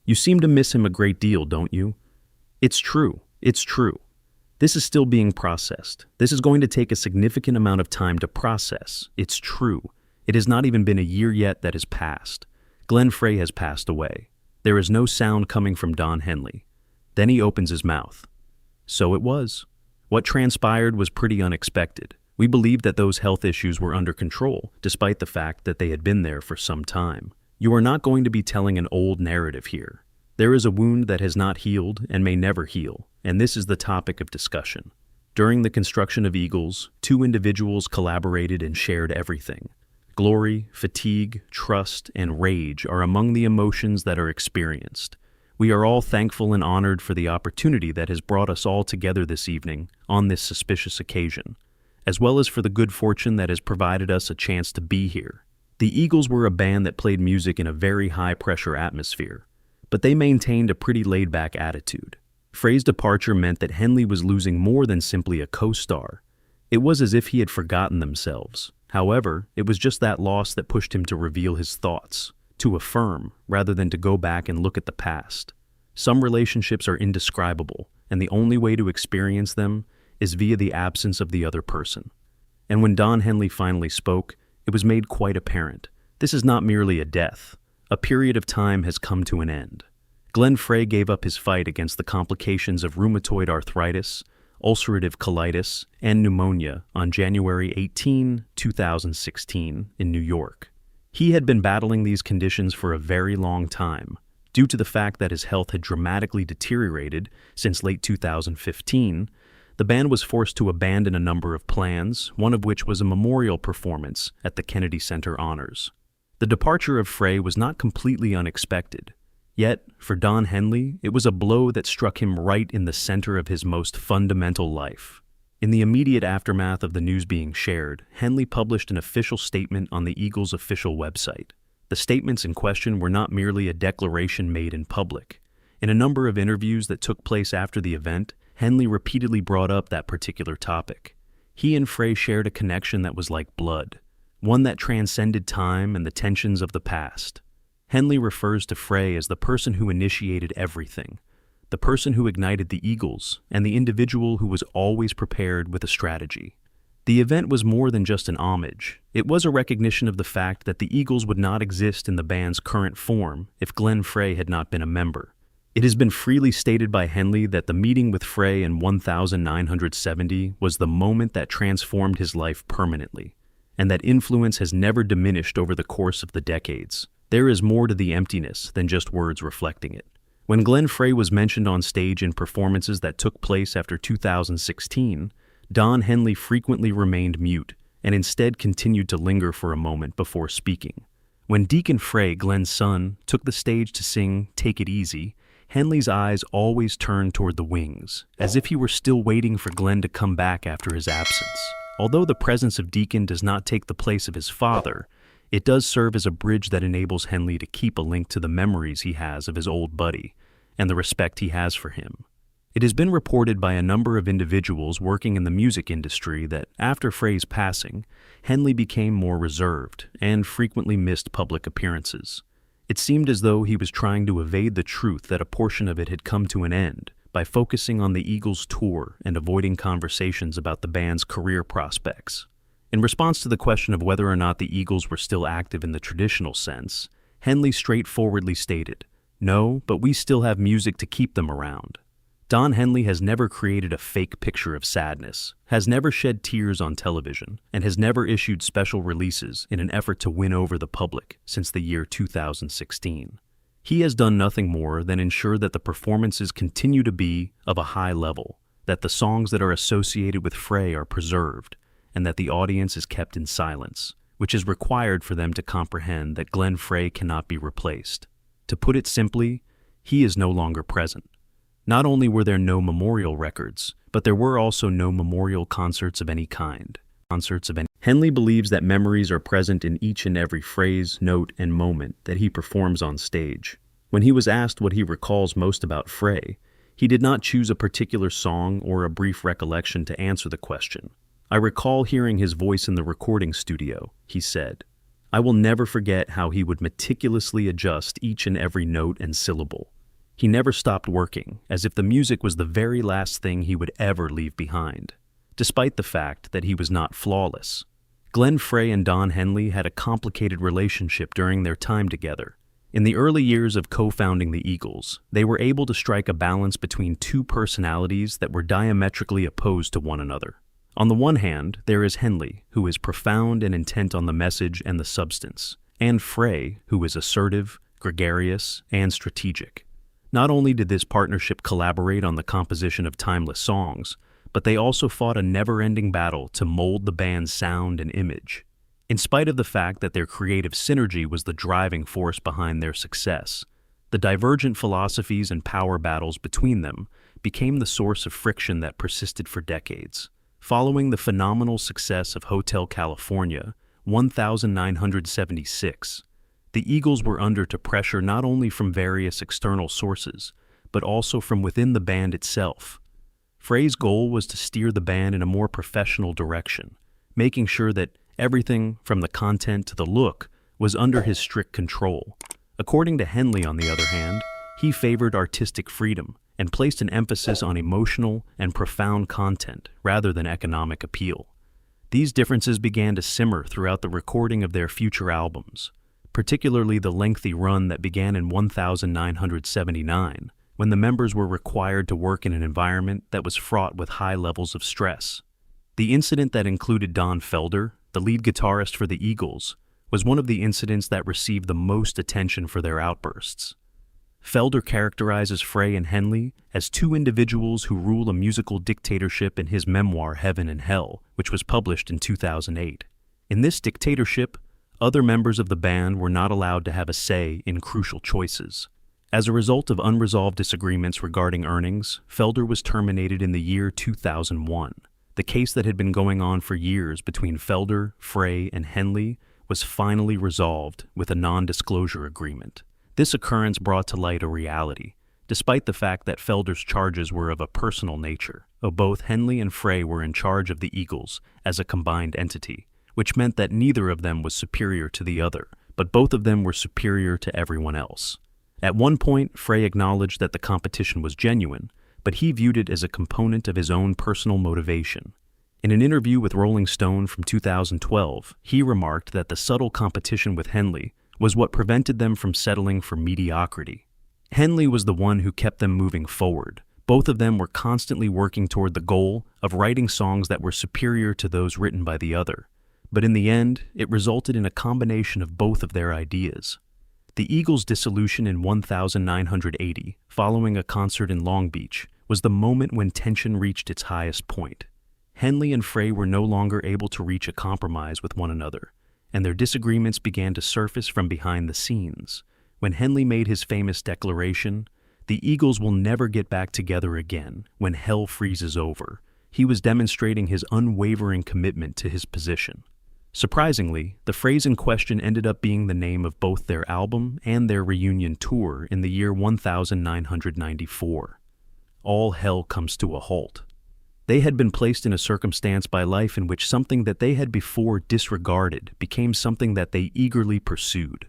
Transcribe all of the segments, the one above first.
You seem to miss him a great deal, don't you? It's true. It's true. This is still being processed. This is going to take a significant amount of time to process. It's true. It has not even been a year yet that has passed. Glenn Frey has passed away. There is no sound coming from Don Henley. Then he opens his mouth. So it was. What transpired was pretty unexpected. We believed that those health issues were under control, despite the fact that they had been there for some time. You are not going to be telling an old narrative here. There is a wound that has not healed and may never heal, and this is the topic of discussion. During the construction of Eagles, two individuals collaborated and shared everything. Glory, fatigue, trust, and rage are among the emotions that are experienced. We are all thankful and honored for the opportunity that has brought us all together this evening on this suspicious occasion, as well as for the good fortune that has provided us a chance to be here. The Eagles were a band that played music in a very high-pressure atmosphere, but they maintained a pretty laid-back attitude. Frey's departure meant that Henley was losing more than simply a co-star. It was as if he had forgotten themselves. However, it was just that loss that pushed him to reveal his thoughts, to affirm rather than to go back and look at the past. Some relationships are indescribable, and the only way to experience them is via the absence of the other person. And when Don Henley finally spoke, it was made quite apparent. This is not merely a death. A period of time has come to an end. Glenn Frey gave up his fight against the complications of rheumatoid arthritis, ulcerative colitis, and pneumonia on January 18, 2016, in New York. He had been battling these conditions for a very long time. Due to the fact that his health had dramatically deteriorated since late 2015, the band was forced to abandon a number of plans, one of which was a memorial performance at the Kennedy Center Honors. The departure of Frey was not completely unexpected. Yet, for Don Henley, it was a blow that struck him right in the center of his most fundamental life. In the immediate aftermath of the news being shared, Henley published an official statement on the Eagles' official website. The statements in question were not merely a declaration made in public. In a number of interviews that took place after the event, Henley repeatedly brought up that particular topic. He and Frey shared a connection that was like blood, one that transcended time and the tensions of the past. Henley refers to Frey as the person who initiated everything, the person who ignited the Eagles, and the individual who was always prepared with a strategy. The event was more than just an homage. It was a recognition of the fact that the Eagles would not exist in the band's current form if Glenn Frey had not been a member. It has been freely stated by Henley that the meeting with Frey in 1970 was the moment that transformed his life permanently, and that influence has never diminished over the course of the decades. There is more to the emptiness than just words reflecting it. When Glenn Frey was mentioned on stage in performances that took place after 2016, Don Henley frequently remained mute and instead continued to linger for a moment before speaking. When Deacon Frey, Glenn's son, took the stage to sing "Take It Easy," Henley's eyes always turned toward the wings, as if he were still waiting for Glenn to come back after his absence. Although the presence of Deacon does not take the place of his father, it does serve as a bridge that enables Henley to keep a link to the memories he has of his old buddy and the respect he has for him. It has been reported by a number of individuals working in the music industry that after Frey's passing, Henley became more reserved and frequently missed public appearances. It seemed as though he was trying to evade the truth that a portion of it had come to an end by focusing on the Eagles' tour and avoiding conversations about the band's career prospects. In response to the question of whether or not the Eagles were still active in the traditional sense, Henley straightforwardly stated, "No, but we still have music to keep them around." Don Henley has never created a fake picture of sadness, has never shed tears on television, and has never issued special releases in an effort to win over the public since the year 2016. He has done nothing more than ensure that the performances continue to be of a high level, that the songs that are associated with Frey are preserved, and that the audience is kept in silence, which is required for them to comprehend that Glenn Frey cannot be replaced. To put it simply, he is no longer present. Not only were there no memorial records, but there were also no memorial concerts of any kind. Henley believes that memories are present in each and every phrase, note, and moment that he performs on stage. When he was asked what he recalls most about Frey, he did not choose a particular song or a brief recollection to answer the question. "I recall hearing his voice in the recording studio," he said. "I will never forget how he would meticulously adjust each and every note and syllable. He never stopped working, as if the music was the very last thing he would ever leave behind, despite the fact that he was not flawless. Glenn Frey and Don Henley had a complicated relationship during their time together. In the early years of co-founding the Eagles, they were able to strike a balance between two personalities that were diametrically opposed to one another. On the one hand, there is Henley, who is profound and intent on the message and the substance, and Frey, who is assertive, gregarious, and strategic. Not only did this partnership collaborate on the composition of timeless songs, but they also fought a never-ending battle to mold the band's sound and image. In spite of the fact that their creative synergy was the driving force behind their success, the divergent philosophies and power battles between them became the source of friction that persisted for decades. Following the phenomenal success of Hotel California, 1976, the Eagles were under pressure not only from various external sources, but also from within the band itself. Frey's goal was to steer the band in a more professional direction, making sure that everything from the content to the look was under his strict control. According to Henley, on the other hand, he favored artistic freedom and placed an emphasis on emotional and profound content rather than economic appeal. These differences began to simmer throughout the recording of their future albums, particularly the lengthy run that began in 1979, when the members were required to work in an environment that was fraught with high levels of stress. The incident that included Don Felder, the lead guitarist for the Eagles, was one of the incidents that received the most attention for their outbursts. Felder characterizes Frey and Henley as two individuals who rule a musical dictatorship in his memoir Heaven and Hell, which was published in 2008. In this dictatorship, other members of the band were not allowed to have a say in crucial choices. As a result of unresolved disagreements regarding earnings, Felder was terminated in the year 2001. The case that had been going on for years between Felder, Frey, and Henley was finally resolved with a non-disclosure agreement. This occurrence brought to light a reality. Despite the fact that Felder's charges were of a personal nature, both Henley and Frey were in charge of the Eagles as a combined entity, which meant that neither of them was superior to the other, but both of them were superior to everyone else. At one point, Frey acknowledged that the competition was genuine, but he viewed it as a component of his own personal motivation. In an interview with Rolling Stone from 2012, he remarked that the subtle competition with Henley was what prevented them from settling for mediocrity. Henley was the one who kept them moving forward. Both of them were constantly working toward the goal of writing songs that were superior to those written by the other. But in the end, it resulted in a combination of both of their ideas. The Eagles' dissolution in 1980, following a concert in Long Beach, was the moment when tension reached its highest point. Henley and Frey were no longer able to reach a compromise with one another, and their disagreements began to surface from behind the scenes. When Henley made his famous declaration, "The Eagles will never get back together again when hell freezes over," he was demonstrating his unwavering commitment to his position. Surprisingly, the phrase in question ended up being the name of both their album and their reunion tour in the year 1994. All hell comes to a halt. They had been placed in a circumstance by life in which something that they had before disregarded became something that they eagerly pursued.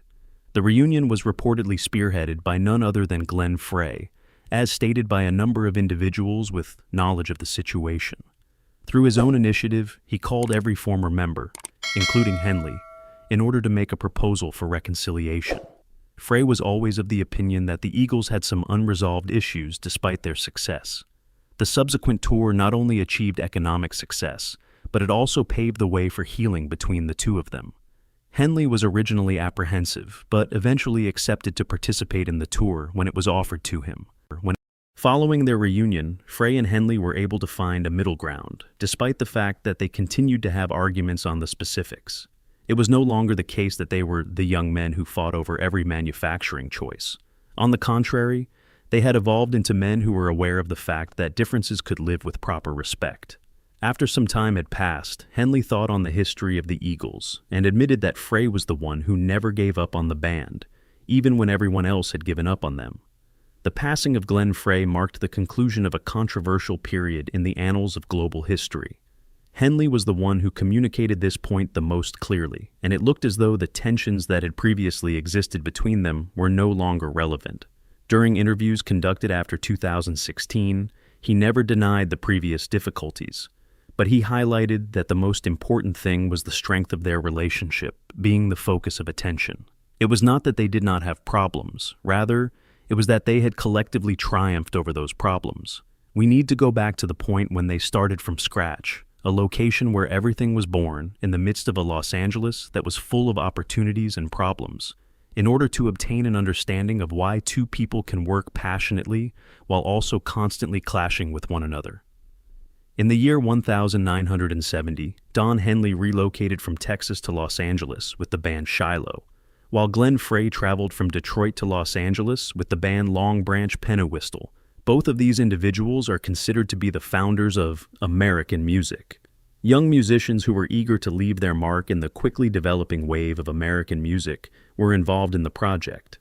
The reunion was reportedly spearheaded by none other than Glenn Frey, as stated by a number of individuals with knowledge of the situation. Through his own initiative, he called every former member, including Henley, in order to make a proposal for reconciliation. Frey was always of the opinion that the Eagles had some unresolved issues despite their success. The subsequent tour not only achieved economic success, but it also paved the way for healing between the two of them. Henley was originally apprehensive, but eventually accepted to participate in the tour when it was offered to him. Following their reunion, Frey and Henley were able to find a middle ground, despite the fact that they continued to have arguments on the specifics. It was no longer the case that they were the young men who fought over every manufacturing choice. On the contrary, they had evolved into men who were aware of the fact that differences could live with proper respect. After some time had passed, Henley thought on the history of the Eagles and admitted that Frey was the one who never gave up on the band, even when everyone else had given up on them. The passing of Glenn Frey marked the conclusion of a controversial period in the annals of global history. Henley was the one who communicated this point the most clearly, and it looked as though the tensions that had previously existed between them were no longer relevant. During interviews conducted after 2016, he never denied the previous difficulties, but he highlighted that the most important thing was the strength of their relationship being the focus of attention. It was not that they did not have problems, rather, it was that they had collectively triumphed over those problems. We need to go back to the point when they started from scratch, a location where everything was born in the midst of a Los Angeles that was full of opportunities and problems, in order to obtain an understanding of why two people can work passionately while also constantly clashing with one another. In the year 1970, Don Henley relocated from Texas to Los Angeles with the band Shiloh, while Glenn Frey traveled from Detroit to Los Angeles with the band Long Branch Pennywhistle. Both of these individuals are considered to be the founders of American music. Young musicians who were eager to leave their mark in the quickly developing wave of American music were involved in the project.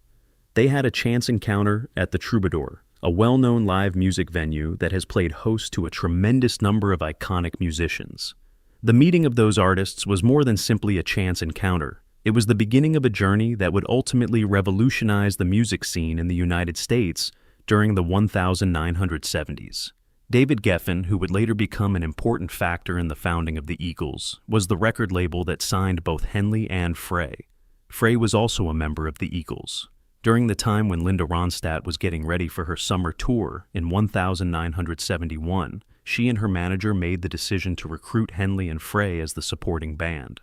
They had a chance encounter at the Troubadour, a well-known live music venue that has played host to a tremendous number of iconic musicians. The meeting of those artists was more than simply a chance encounter. It was the beginning of a journey that would ultimately revolutionize the music scene in the United States during the 1970s. David Geffen, who would later become an important factor in the founding of the Eagles, was the record label that signed both Henley and Frey. Frey was also a member of the Eagles. During the time when Linda Ronstadt was getting ready for her summer tour in 1971, she and her manager made the decision to recruit Henley and Frey as the supporting band.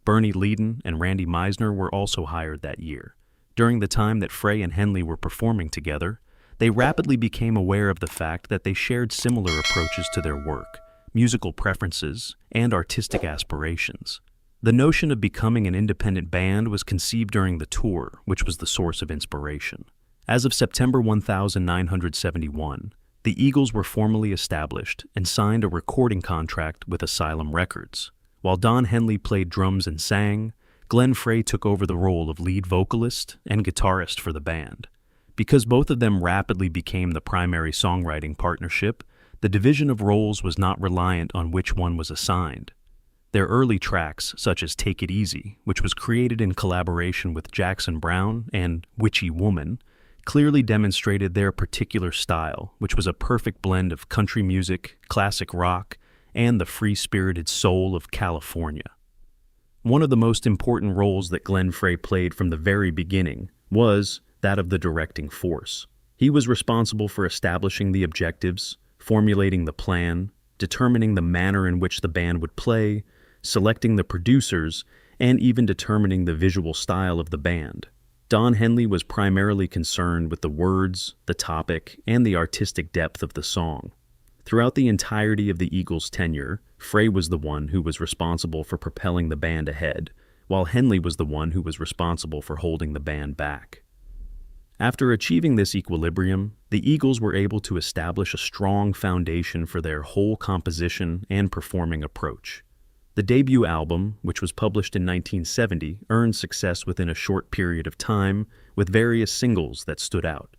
Bernie Leadon and Randy Meisner were also hired that year. During the time that Frey and Henley were performing together, they rapidly became aware of the fact that they shared similar approaches to their work, musical preferences, and artistic aspirations. The notion of becoming an independent band was conceived during the tour, which was the source of inspiration. As of September 1971, the Eagles were formally established and signed a recording contract with Asylum Records. While Don Henley played drums and sang, Glenn Frey took over the role of lead vocalist and guitarist for the band. Because both of them rapidly became the primary songwriting partnership, the division of roles was not reliant on which one was assigned. Their early tracks, such as Take It Easy, which was created in collaboration with Jackson Browne, and Witchy Woman, clearly demonstrated their particular style, which was a perfect blend of country music, classic rock, and the free-spirited soul of California. One of the most important roles that Glenn Frey played from the very beginning was that of the directing force. He was responsible for establishing the objectives, formulating the plan, determining the manner in which the band would play, selecting the producers, and even determining the visual style of the band. Don Henley was primarily concerned with the words, the topic, and the artistic depth of the song. Throughout the entirety of the Eagles' tenure, Frey was the one who was responsible for propelling the band ahead, while Henley was the one who was responsible for holding the band back. After achieving this equilibrium, the Eagles were able to establish a strong foundation for their whole composition and performing approach. The debut album, which was published in 1970, earned success within a short period of time, with various singles that stood out.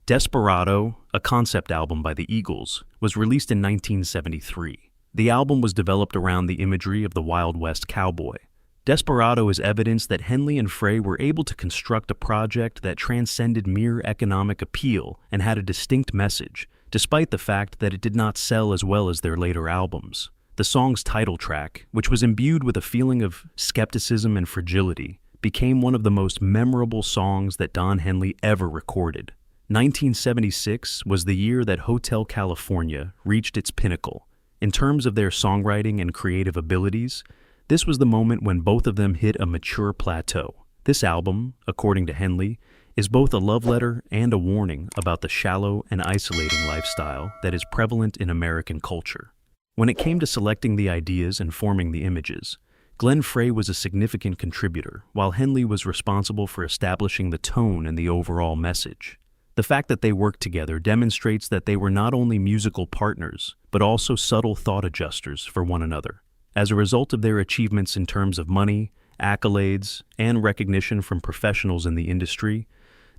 Desperado, a concept album by the Eagles, was released in 1973. The album was developed around the imagery of the Wild West cowboy. Desperado is evidence that Henley and Frey were able to construct a project that transcended mere economic appeal and had a distinct message, despite the fact that it did not sell as well as their later albums. The song's title track, which was imbued with a feeling of skepticism and fragility, became one of the most memorable songs that Don Henley ever recorded. 1976 was the year that Hotel California reached its pinnacle. In terms of their songwriting and creative abilities, this was the moment when both of them hit a mature plateau. This album, according to Henley, is both a love letter and a warning about the shallow and isolating lifestyle that is prevalent in American culture. When it came to selecting the ideas and forming the images, Glenn Frey was a significant contributor, while Henley was responsible for establishing the tone and the overall message. The fact that they worked together demonstrates that they were not only musical partners, but also subtle thought adjusters for one another. As a result of their achievements in terms of money, accolades, and recognition from professionals in the industry,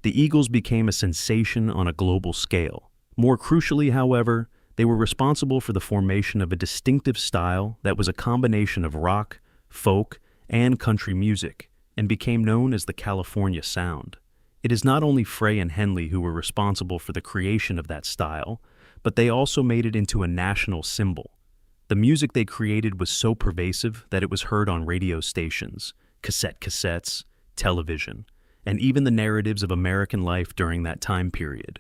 the Eagles became a sensation on a global scale. More crucially, however, they were responsible for the formation of a distinctive style that was a combination of rock, folk, and country music, and became known as the California Sound. It is not only Frey and Henley who were responsible for the creation of that style, but they also made it into a national symbol. The music they created was so pervasive that it was heard on radio stations, cassettes, television, and even the narratives of American life during that time period.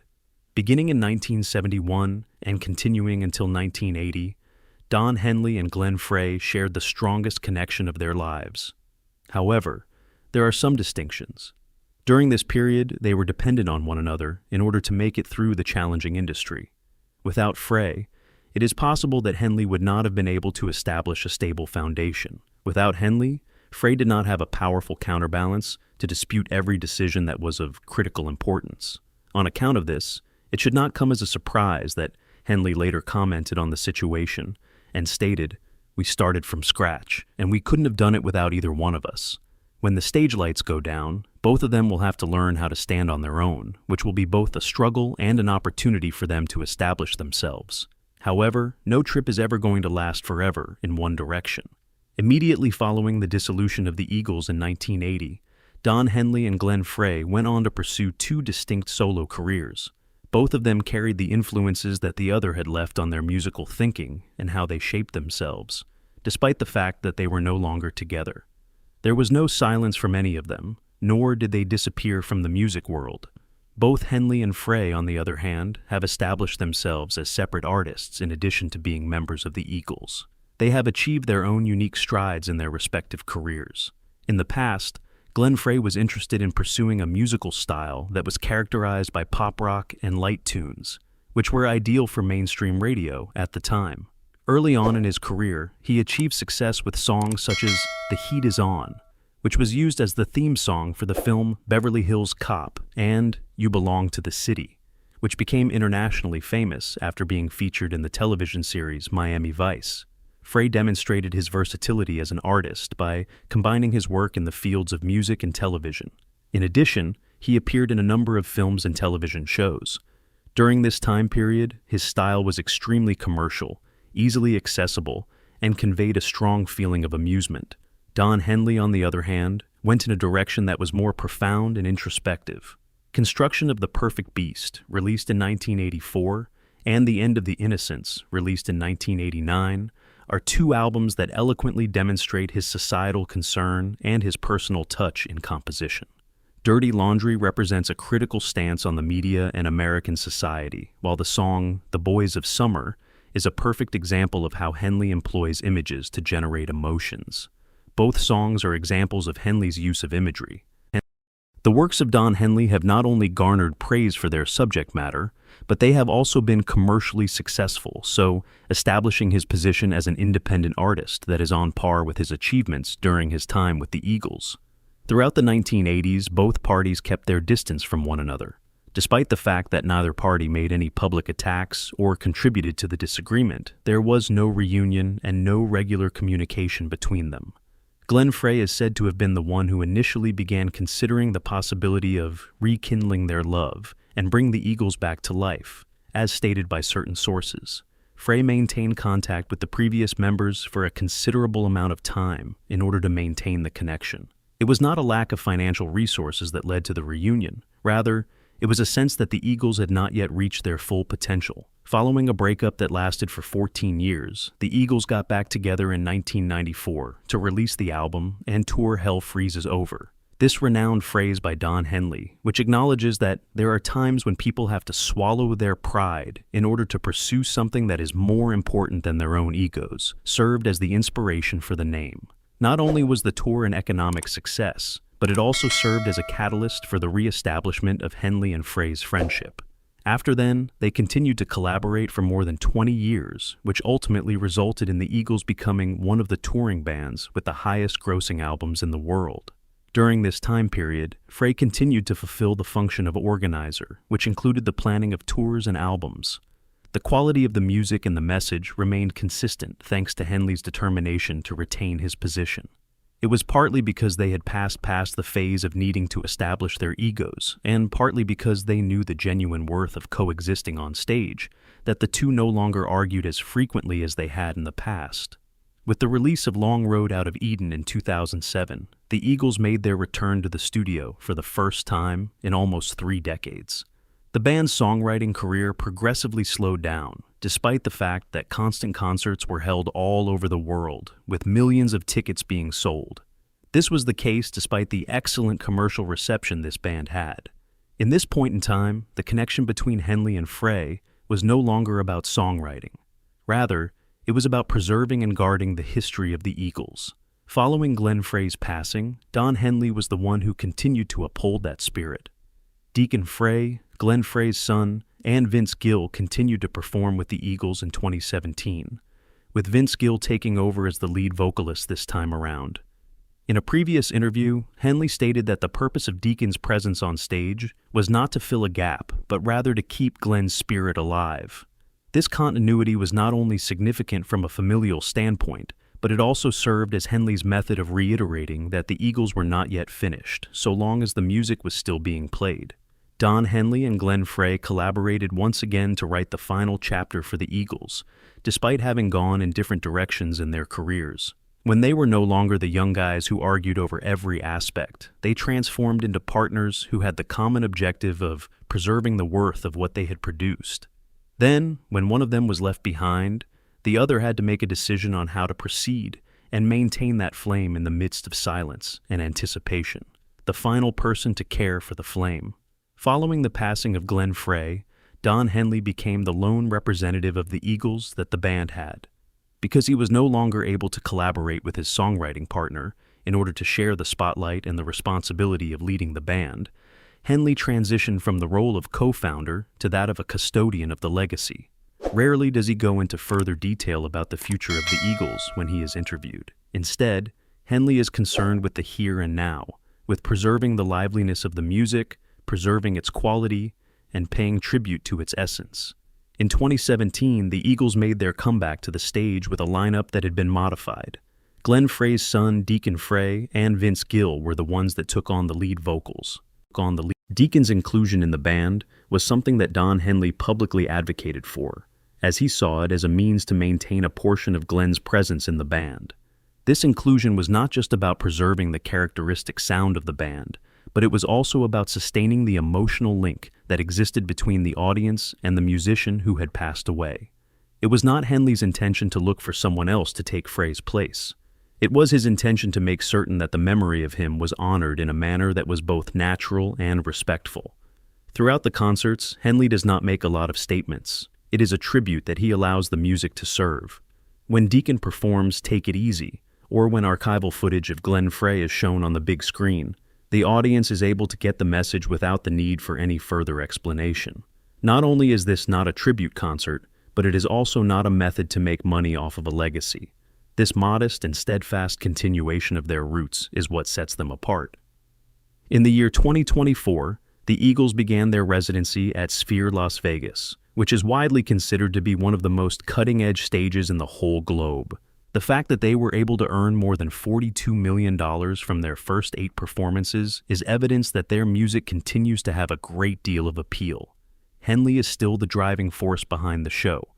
Beginning in 1971 and continuing until 1980, Don Henley and Glenn Frey shared the strongest connection of their lives. However, there are some distinctions. During this period, they were dependent on one another in order to make it through the challenging industry. Without Frey, it is possible that Henley would not have been able to establish a stable foundation. Without Henley, Frey did not have a powerful counterbalance to dispute every decision that was of critical importance. On account of this, it should not come as a surprise that Henley later commented on the situation and stated, "We started from scratch, and we couldn't have done it without either one of us. When the stage lights go down, both of them will have to learn how to stand on their own, which will be both a struggle and an opportunity for them to establish themselves. However, no trip is ever going to last forever in one direction." Immediately following the dissolution of the Eagles in 1980, Don Henley and Glenn Frey went on to pursue two distinct solo careers. Both of them carried the influences that the other had left on their musical thinking and how they shaped themselves, despite the fact that they were no longer together. There was no silence from any of them, nor did they disappear from the music world. Both Henley and Frey, on the other hand, have established themselves as separate artists in addition to being members of the Eagles. They have achieved their own unique strides in their respective careers. In the past, Glenn Frey was interested in pursuing a musical style that was characterized by pop rock and light tunes, which were ideal for mainstream radio at the time. Early on in his career, he achieved success with songs such as "The Heat Is On," which was used as the theme song for the film Beverly Hills Cop, and "You Belong to the City," which became internationally famous after being featured in the television series Miami Vice. Frey demonstrated his versatility as an artist by combining his work in the fields of music and television. In addition, he appeared in a number of films and television shows. During this time period, his style was extremely commercial, easily accessible, and conveyed a strong feeling of amusement. Don Henley, on the other hand, went in a direction that was more profound and introspective. Construction of the Perfect Beast, released in 1984, and The End of the Innocents, released in 1989, are two albums that eloquently demonstrate his societal concern and his personal touch in composition. Dirty Laundry represents a critical stance on the media and American society, while the song "The Boys of Summer" is a perfect example of how Henley employs images to generate emotions. Both songs are examples of Henley's use of imagery. The works of Don Henley have not only garnered praise for their subject matter, but they have also been commercially successful, so establishing his position as an independent artist that is on par with his achievements during his time with the Eagles. Throughout the 1980s, both parties kept their distance from one another. Despite the fact that neither party made any public attacks or contributed to the disagreement, there was no reunion and no regular communication between them. Glenn Frey is said to have been the one who initially began considering the possibility of rekindling their love and bring the Eagles back to life, as stated by certain sources. Frey maintained contact with the previous members for a considerable amount of time in order to maintain the connection. It was not a lack of financial resources that led to the reunion. Rather, it was a sense that the Eagles had not yet reached their full potential. Following a breakup that lasted for 14 years, the Eagles got back together in 1994 to release the album and tour Hell Freezes Over. This renowned phrase by Don Henley, which acknowledges that there are times when people have to swallow their pride in order to pursue something that is more important than their own egos, served as the inspiration for the name. Not only was the tour an economic success, but it also served as a catalyst for the re-establishment of Henley and Frey's friendship. After then, they continued to collaborate for more than 20 years, which ultimately resulted in the Eagles becoming one of the touring bands with the highest grossing albums in the world. During this time period, Frey continued to fulfill the function of organizer, which included the planning of tours and albums. The quality of the music and the message remained consistent thanks to Henley's determination to retain his position. It was partly because they had passed past the phase of needing to establish their egos, and partly because they knew the genuine worth of coexisting on stage, that the two no longer argued as frequently as they had in the past. With the release of Long Road Out of Eden in 2007, the Eagles made their return to the studio for the first time in almost 3 decades. The band's songwriting career progressively slowed down, despite the fact that constant concerts were held all over the world, with millions of tickets being sold. This was the case despite the excellent commercial reception this band had. In this point in time, the connection between Henley and Frey was no longer about songwriting. Rather, it was about preserving and guarding the history of the Eagles. Following Glenn Frey's passing, Don Henley was the one who continued to uphold that spirit. Deacon Frey, Glenn Frey's son, and Vince Gill continued to perform with the Eagles in 2017, with Vince Gill taking over as the lead vocalist this time around. In a previous interview, Henley stated that the purpose of Deacon's presence on stage was not to fill a gap, but rather to keep Glenn's spirit alive. This continuity was not only significant from a familial standpoint, but it also served as Henley's method of reiterating that the Eagles were not yet finished, so long as the music was still being played. Don Henley and Glenn Frey collaborated once again to write the final chapter for the Eagles, despite having gone in different directions in their careers. When they were no longer the young guys who argued over every aspect, they transformed into partners who had the common objective of preserving the worth of what they had produced. Then, when one of them was left behind, the other had to make a decision on how to proceed and maintain that flame in the midst of silence and anticipation, the final person to care for the flame. Following the passing of Glenn Frey, Don Henley became the lone representative of the Eagles that the band had. Because he was no longer able to collaborate with his songwriting partner in order to share the spotlight and the responsibility of leading the band, Henley transitioned from the role of co-founder to that of a custodian of the legacy. Rarely does he go into further detail about the future of the Eagles when he is interviewed. Instead, Henley is concerned with the here and now, with preserving the liveliness of the music, preserving its quality, and paying tribute to its essence. In 2017, the Eagles made their comeback to the stage with a lineup that had been modified. Glenn Frey's son, Deacon Frey, and Vince Gill were the ones that took on the lead vocals. Deacon's inclusion in the band was something that Don Henley publicly advocated for, as he saw it as a means to maintain a portion of Glenn's presence in the band. This inclusion was not just about preserving the characteristic sound of the band, but it was also about sustaining the emotional link that existed between the audience and the musician who had passed away. It was not Henley's intention to look for someone else to take Frey's place. It was his intention to make certain that the memory of him was honored in a manner that was both natural and respectful. Throughout the concerts, Henley does not make a lot of statements. It is a tribute that he allows the music to serve. When Deacon performs Take It Easy, or when archival footage of Glenn Frey is shown on the big screen, the audience is able to get the message without the need for any further explanation. Not only is this not a tribute concert, but it is also not a method to make money off of a legacy. This modest and steadfast continuation of their roots is what sets them apart. In the year 2024, the Eagles began their residency at Sphere Las Vegas, which is widely considered to be one of the most cutting-edge stages in the whole globe. The fact that they were able to earn more than $42 million from their first 8 performances is evidence that their music continues to have a great deal of appeal. Henley is still the driving force behind the show,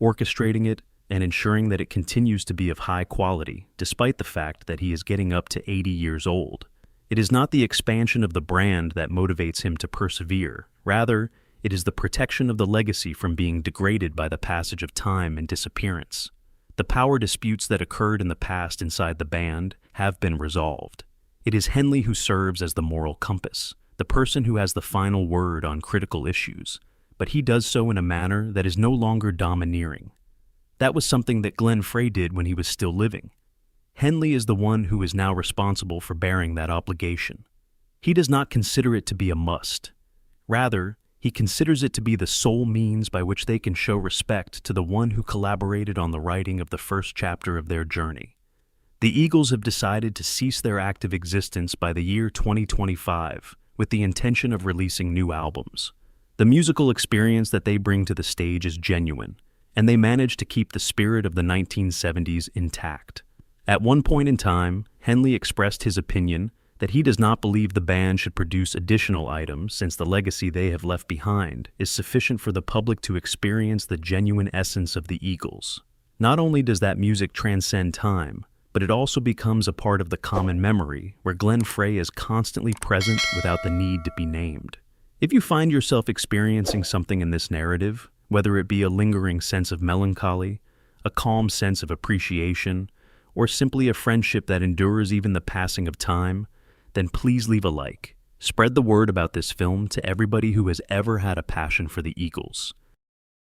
orchestrating it and ensuring that it continues to be of high quality, despite the fact that he is getting up to 80 years old. It is not the expansion of the brand that motivates him to persevere. Rather, it is the protection of the legacy from being degraded by the passage of time and disappearance. The power disputes that occurred in the past inside the band have been resolved. It is Henley who serves as the moral compass, the person who has the final word on critical issues, but he does so in a manner that is no longer domineering. That was something that Glenn Frey did when he was still living. Henley is the one who is now responsible for bearing that obligation. He does not consider it to be a must. Rather, he considers it to be the sole means by which they can show respect to the one who collaborated on the writing of the first chapter of their journey. The Eagles have decided to cease their active existence by the year 2025 with the intention of releasing new albums. The musical experience that they bring to the stage is genuine, and they manage to keep the spirit of the 1970s intact. At one point in time, Henley expressed his opinion that he does not believe the band should produce additional items since the legacy they have left behind is sufficient for the public to experience the genuine essence of the Eagles. Not only does that music transcend time, but it also becomes a part of the common memory where Glenn Frey is constantly present without the need to be named. If you find yourself experiencing something in this narrative, whether it be a lingering sense of melancholy, a calm sense of appreciation, or simply a friendship that endures even the passing of time, then please leave a like. Spread the word about this film to everybody who has ever had a passion for the Eagles.